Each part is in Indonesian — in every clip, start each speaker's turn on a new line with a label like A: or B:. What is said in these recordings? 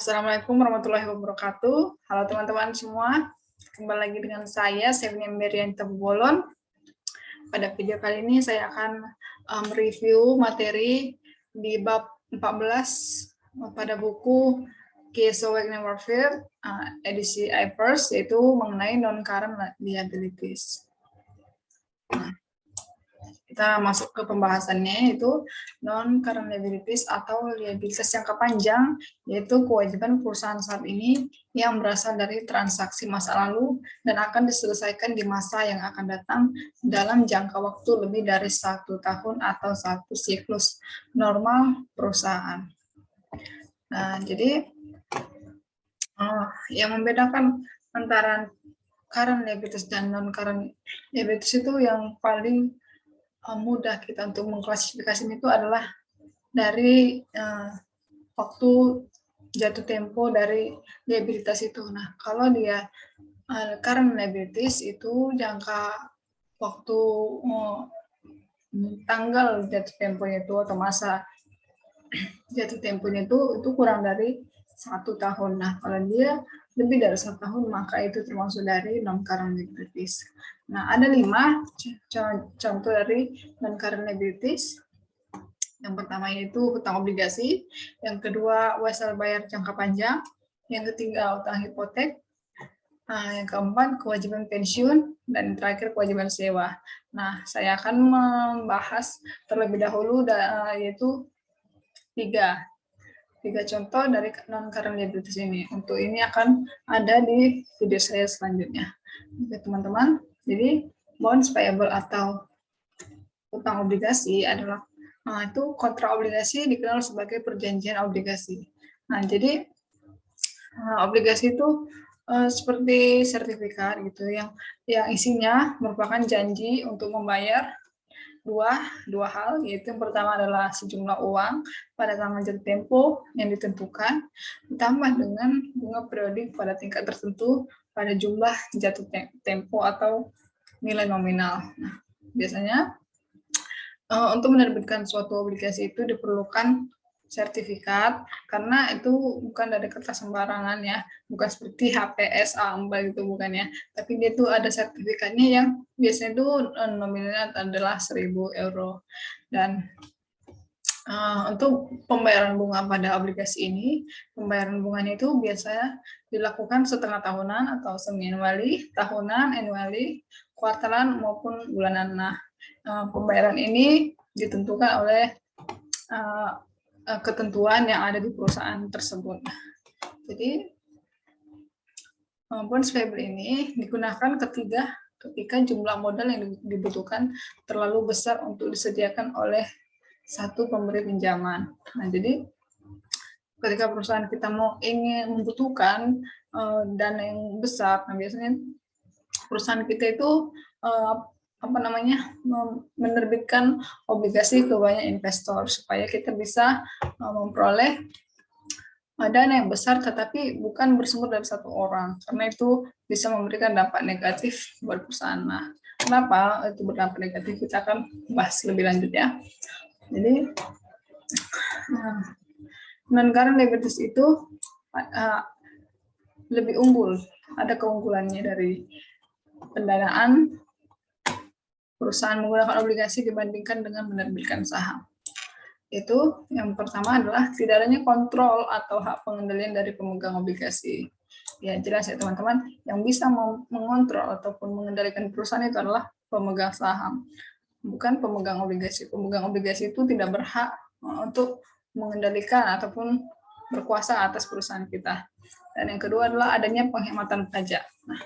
A: Assalamualaikum warahmatullahi wabarakatuh. Halo teman-teman semua, kembali lagi dengan saya, Sevnia Merianta Bolon. Pada video kali ini saya akan mereview materi di bab 14 pada buku Case of Wagner Warfare, edisi iFirst, yaitu mengenai non-current liabilities. Kita masuk ke pembahasannya, yaitu non-current liabilities atau liabilitas jangka panjang, yaitu kewajiban perusahaan saat ini yang berasal dari transaksi masa lalu dan akan diselesaikan di masa yang akan datang dalam jangka waktu lebih dari 1 tahun atau 1 siklus normal perusahaan. Nah, jadi yang membedakan antara current liabilities dan non-current liabilities itu yang paling mudah kita untuk mengklasifikasinya itu adalah dari waktu jatuh tempo dari liabilitas itu. Nah, kalau dia current liabilities itu jangka waktu tanggal jatuh temponya itu atau masa jatuh temponya itu kurang dari 1 tahun. Nah, kalau dia lebih dari 1 tahun maka itu termasuk dari non-current liabilities. Nah, ada 5 contoh dari non-current liabilities. Yang pertama yaitu hutang obligasi, yang kedua wesel bayar jangka panjang, yang ketiga utang hipotek, yang keempat kewajiban pensiun, dan terakhir kewajiban sewa. Nah, saya akan membahas terlebih dahulu yaitu tiga contoh dari non-current liabilities ini. Untuk ini akan ada di video saya selanjutnya. Oke, teman-teman. Jadi, bonds payable atau hutang obligasi adalah itu kontrak obligasi dikenal sebagai perjanjian obligasi. Nah, jadi obligasi itu seperti sertifikat gitu yang isinya merupakan janji untuk membayar dua hal, yaitu yang pertama adalah sejumlah uang pada tanggal jatuh tempo yang ditentukan ditambah dengan bunga periodik pada tingkat tertentu pada jumlah jatuh tempo atau nilai nominal. Nah, biasanya untuk menerbitkan suatu obligasi itu diperlukan sertifikat, karena itu bukan dari kertas sembarangan ya, bukan seperti HPS A4 gitu bukan ya, tapi dia itu ada sertifikatnya yang biasanya itu nominalnya adalah 1.000 euro. Dan untuk pembayaran bunga pada obligasi ini, pembayaran bunganya itu biasanya dilakukan setengah tahunan atau semi-annually, tahunan, annually, kuartalan maupun bulanan. Nah, pembayaran ini ditentukan oleh ketentuan yang ada di perusahaan tersebut. Jadi, bonds payable ini digunakan ketika jumlah modal yang dibutuhkan terlalu besar untuk disediakan oleh satu pemberi pinjaman. Nah, jadi ketika perusahaan kita ingin membutuhkan dana yang besar, nah biasanya perusahaan kita itu menerbitkan obligasi ke banyak investor supaya kita bisa memperoleh dana yang besar, tetapi bukan bersumber dari satu orang, karena itu bisa memberikan dampak negatif buat perusahaan. Nah, kenapa itu berdampak negatif? Kita akan bahas lebih lanjut ya. Jadi non-current liabilities itu lebih unggul, ada keunggulannya dari pendanaan perusahaan menggunakan obligasi dibandingkan dengan menerbitkan saham. Itu yang pertama adalah tidak adanya kontrol atau hak pengendalian dari pemegang obligasi. Ya jelas ya teman-teman, yang bisa mengontrol ataupun mengendalikan perusahaan itu adalah pemegang saham, bukan pemegang obligasi. Pemegang obligasi itu tidak berhak untuk mengendalikan ataupun berkuasa atas perusahaan kita. Dan yang kedua adalah adanya penghematan pajak. Nah,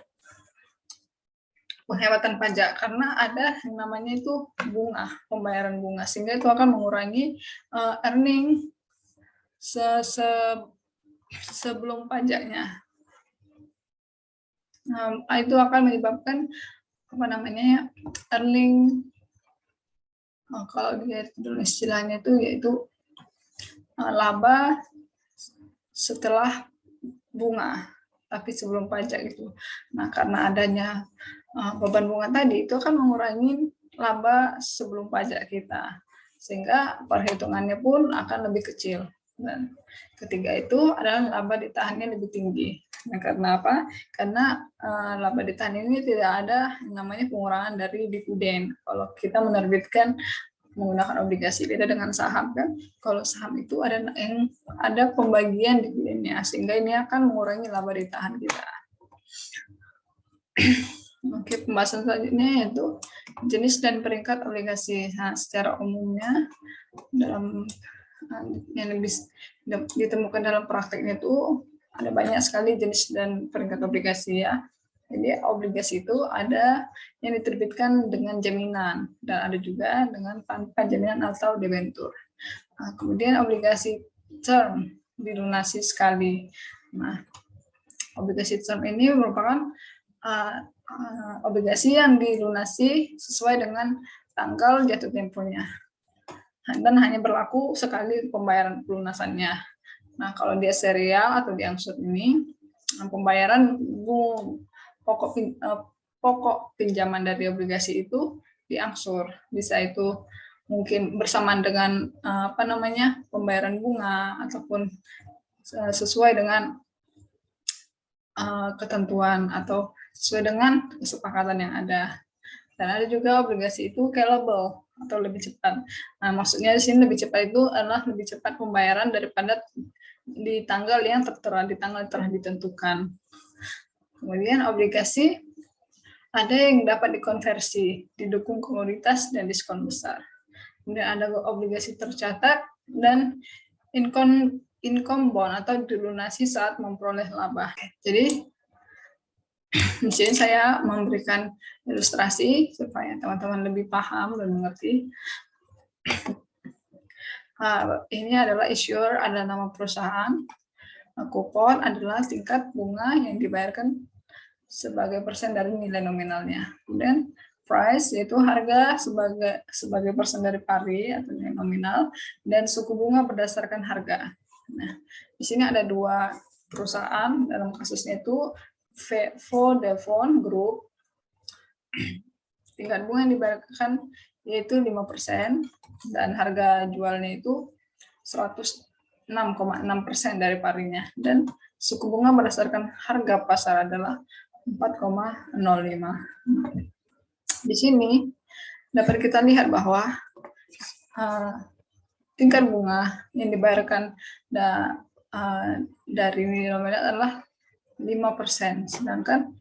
A: penghematan pajak karena ada yang namanya itu bunga, pembayaran bunga, sehingga itu akan mengurangi earning sebelum pajaknya. Itu akan menyebabkan earning, kalau dia istilahnya itu yaitu laba setelah bunga, tapi sebelum pajak itu. Nah, karena adanya beban bunga tadi itu akan mengurangi laba sebelum pajak kita, sehingga perhitungannya pun akan lebih kecil. Dan ketiga itu adalah laba ditahannya lebih tinggi. Nah, karena apa? Karena laba ditahan ini tidak ada yang namanya pengurangan dari dividen. Kalau kita menerbitkan menggunakan obligasi, beda dengan saham kan. Kalau saham itu ada pembagian dividennya, sehingga ini akan mengurangi laba ditahan kita. Oke, pembahasan selanjutnya yaitu jenis dan peringkat obligasi. Nah, secara umumnya dalam yang lebih ditemukan dalam prakteknya itu ada banyak sekali jenis dan peringkat obligasi ya. Jadi obligasi itu ada yang diterbitkan dengan jaminan dan ada juga dengan tanpa jaminan atau debentur. Nah, kemudian obligasi term dilunasi sekali. Nah, obligasi term ini merupakan obligasi yang dilunasi sesuai dengan tanggal jatuh temponya dan hanya berlaku sekali pembayaran pelunasannya. Nah, kalau dia serial atau diangsur ini, pembayaran pokok pinjaman dari obligasi itu diangsur. Bisa itu mungkin bersamaan dengan pembayaran bunga ataupun sesuai dengan ketentuan atau sesuai dengan kesepakatan yang ada. Dan ada juga obligasi itu callable atau lebih cepat. Nah, maksudnya di sini lebih cepat itu adalah lebih cepat pembayaran daripada di tanggal yang tertera, di tanggal telah ditentukan. Kemudian obligasi ada yang dapat dikonversi, didukung komoditas dan diskon besar. Kemudian ada obligasi tercatat dan income bond atau dilunasi saat memperoleh laba. Jadi di sini saya memberikan ilustrasi supaya teman-teman lebih paham dan mengerti. Ini adalah issuer, ada nama perusahaan. Kupon adalah tingkat bunga yang dibayarkan sebagai persen dari nilai nominalnya. Kemudian price yaitu harga sebagai persen dari pari atau nilai nominal, dan suku bunga berdasarkan harga. Nah, di sini ada dua perusahaan dalam kasusnya itu Vodafone Group. Tingkat bunga yang dibayarkan yaitu 5% dan harga jualnya itu 106,6% dari parinya, dan suku bunga berdasarkan harga pasar adalah 4,05. Di sini dapat kita lihat bahwa tingkat bunga yang dibayarkan dari nilai nominal adalah 5%, sedangkan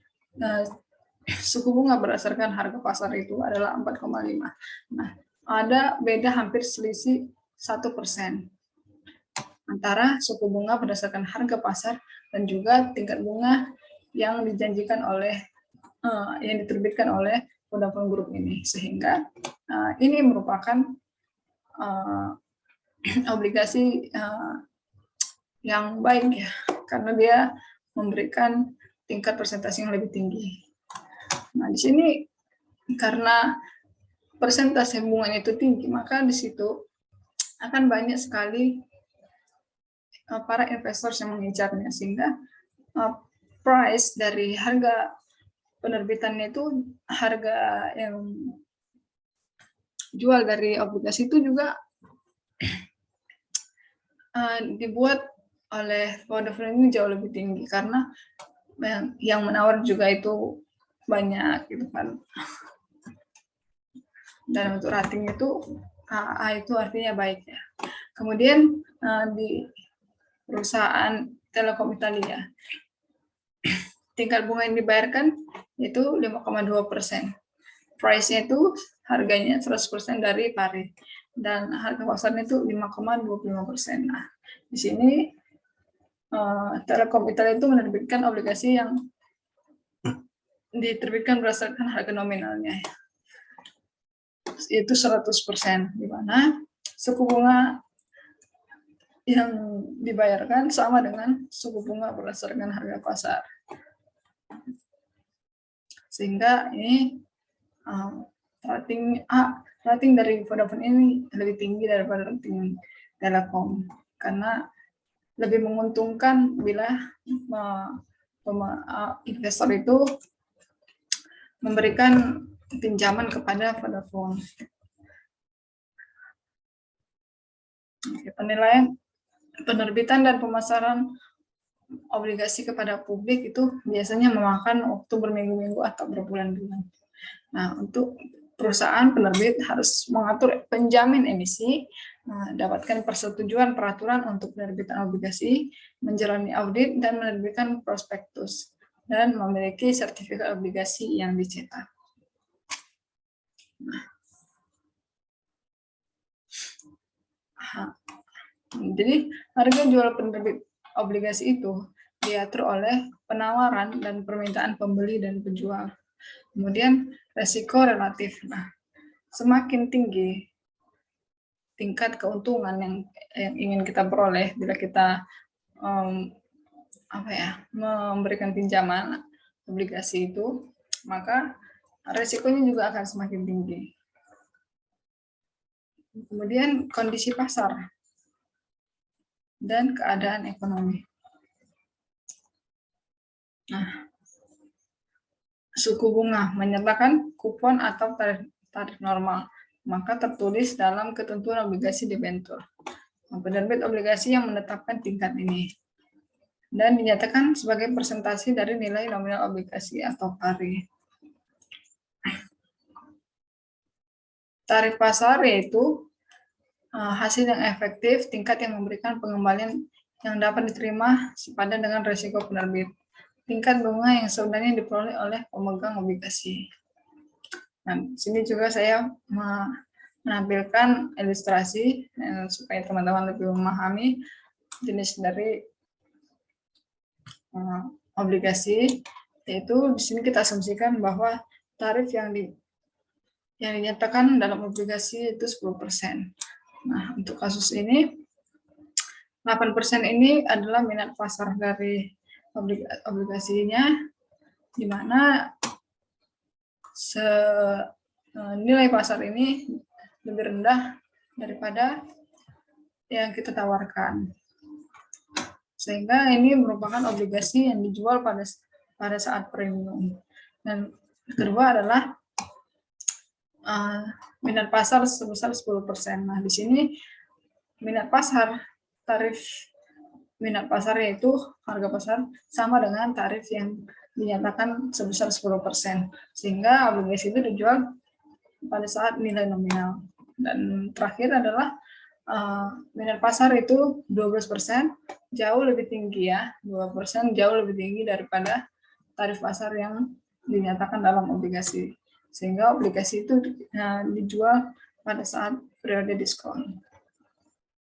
A: suku bunga berdasarkan harga pasar itu adalah 4,5. Nah, ada beda hampir selisih 1% antara suku bunga berdasarkan harga pasar dan juga tingkat bunga yang dijanjikan oleh yang diterbitkan oleh Vodafone Group ini, sehingga ini merupakan obligasi yang baik ya, karena dia memberikan tingkat persentase yang lebih tinggi. Nah, di sini karena persentase bunganya itu tinggi, maka di situ akan banyak sekali para investor yang mengincarnya, sehingga price dari harga penerbitannya itu, harga yang jual dari obligasi itu juga dibuat oleh Vodafone ini jauh lebih tinggi, karena yang menawar juga itu banyak gitu kan. Dan untuk rating itu AA itu artinya baik ya. Kemudian di perusahaan Telekom Italia, tingkat bunga yang dibayarkan itu 5,2%. Price-nya itu harganya 100% dari pari, dan harga pasarnya itu 5,25%. Nah, di sini Telekom Italia itu menerbitkan obligasi yang diterbitkan berdasarkan harga nominalnya, yaitu 100%, di mana suku bunga yang dibayarkan sama dengan suku bunga berdasarkan harga pasar. Sehingga ini rating dari Vodafone ini lebih tinggi daripada rating Telekom, karena lebih menguntungkan bila investor itu memberikan pinjaman kepada Vodafone. Penilaian Penerbitan dan pemasaran obligasi kepada publik itu biasanya memakan waktu berminggu-minggu atau berbulan-bulan. Nah, untuk perusahaan penerbit harus mengatur penjamin emisi, mendapatkan persetujuan peraturan untuk penerbitan obligasi, menjalani audit, dan menerbitkan prospektus, dan memiliki sertifikat obligasi yang dicetak. Jadi, harga jual penerbit obligasi itu diatur oleh penawaran dan permintaan pembeli dan penjual. Kemudian resiko relatif. Nah, semakin tinggi tingkat keuntungan yang ingin kita peroleh bila kita memberikan pinjaman obligasi itu, maka resikonya juga akan semakin tinggi. Kemudian kondisi pasar dan keadaan ekonomi. Nah, suku bunga menyertakan kupon atau tarif normal, maka tertulis dalam ketentuan obligasi debentur. Penerbit obligasi yang menetapkan tingkat ini dan dinyatakan sebagai persentase dari nilai nominal obligasi atau pari. Tarif pasar yaitu hasil yang efektif, tingkat yang memberikan pengembalian yang dapat diterima sepadan dengan risiko penerbit. Tingkat bunga yang sebenarnya diperoleh oleh pemegang obligasi. Nah, di sini juga saya menampilkan ilustrasi supaya teman-teman lebih memahami jenis dari obligasi, yaitu di sini kita asumsikan bahwa tarif yang dinyatakan dalam obligasi itu 10%. Nah, untuk kasus ini 8% ini adalah minat pasar dari obligasinya, di mana nilai pasar ini lebih rendah daripada yang kita tawarkan. Sehingga ini merupakan obligasi yang dijual pada saat premium. Dan kedua adalah minat pasar sebesar 10%. Nah, di sini minat pasar, tarif minat pasar yaitu harga pasar sama dengan tarif yang dinyatakan sebesar 10%. Sehingga obligasi itu dijual pada saat nilai nominal. Dan terakhir adalah minat pasar itu 12%, jauh lebih tinggi ya. 2% jauh lebih tinggi daripada tarif pasar yang dinyatakan dalam obligasi. Sehingga obligasi itu dijual pada saat periode diskon.